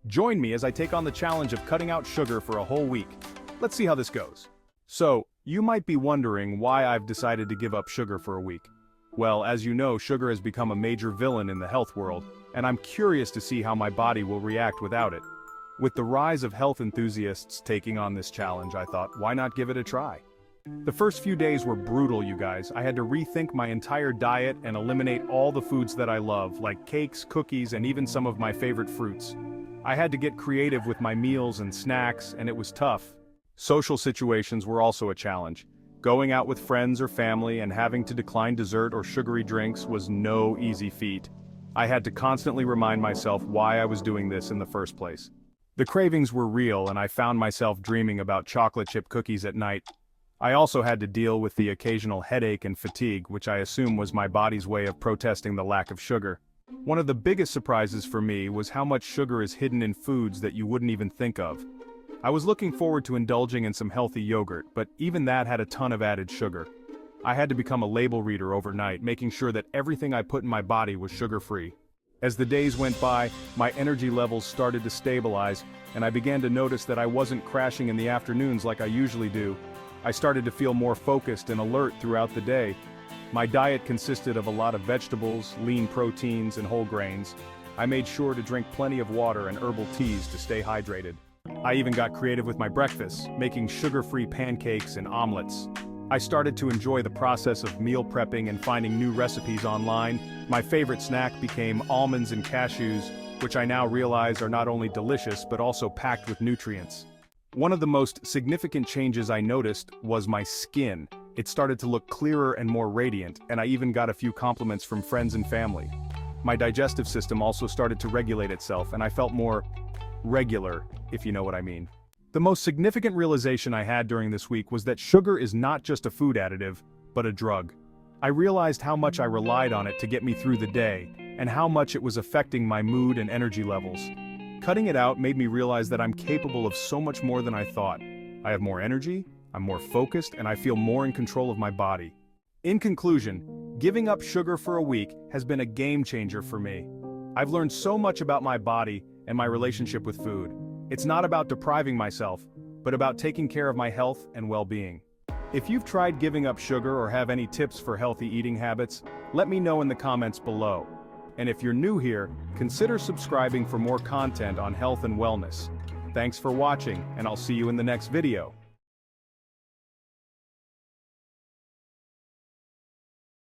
Join me as I take on the challenge of cutting out sugar for a whole week. Let's see how this goes. So, you might be wondering why I've decided to give up sugar for a week. Well, as you know, sugar has become a major villain in the health world, and I'm curious to see how my body will react without it. With the rise of health enthusiasts taking on this challenge, I thought, why not give it a try? The first few days were brutal, you guys. I had to rethink my entire diet and eliminate all the foods that I love, like cakes, cookies, and even some of my favorite fruits. I had to get creative with my meals and snacks, and it was tough. Social situations were also a challenge. Going out with friends or family and having to decline dessert or sugary drinks was no easy feat. I had to constantly remind myself why I was doing this in the first place. The cravings were real, and I found myself dreaming about chocolate chip cookies at night. I also had to deal with the occasional headache and fatigue, which I assume was my body's way of protesting the lack of sugar. One of the biggest surprises for me was how much sugar is hidden in foods that you wouldn't even think of. I was looking forward to indulging in some healthy yogurt, but even that had a ton of added sugar. I had to become a label reader overnight, making sure that everything I put in my body was sugar-free. As the days went by, my energy levels started to stabilize, and I began to notice that I wasn't crashing in the afternoons like I usually do. I started to feel more focused and alert throughout the day. My diet consisted of a lot of vegetables, lean proteins, and whole grains. I made sure to drink plenty of water and herbal teas to stay hydrated. I even got creative with my breakfasts, making sugar-free pancakes and omelets. I started to enjoy the process of meal prepping and finding new recipes online. My favorite snack became almonds and cashews, which I now realize are not only delicious but also packed with nutrients. One of the most significant changes I noticed was my skin. It started to look clearer and more radiant, and I even got a few compliments from friends and family. My digestive system also started to regulate itself, and I felt more regular, if you know what I mean. The most significant realization I had during this week was that sugar is not just a food additive, but a drug. I realized how much I relied on it to get me through the day, and how much it was affecting my mood and energy levels. Cutting it out made me realize that I'm capable of so much more than I thought. I have more energy, I'm more focused, and I feel more in control of my body. In conclusion, giving up sugar for a week has been a game changer for me. I've learned so much about my body and my relationship with food. It's not about depriving myself, but about taking care of my health and well-being. If you've tried giving up sugar or have any tips for healthy eating habits, let me know in the comments below. And if you're new here, consider subscribing for more content on health and wellness. Thanks for watching, and I'll see you in the next video.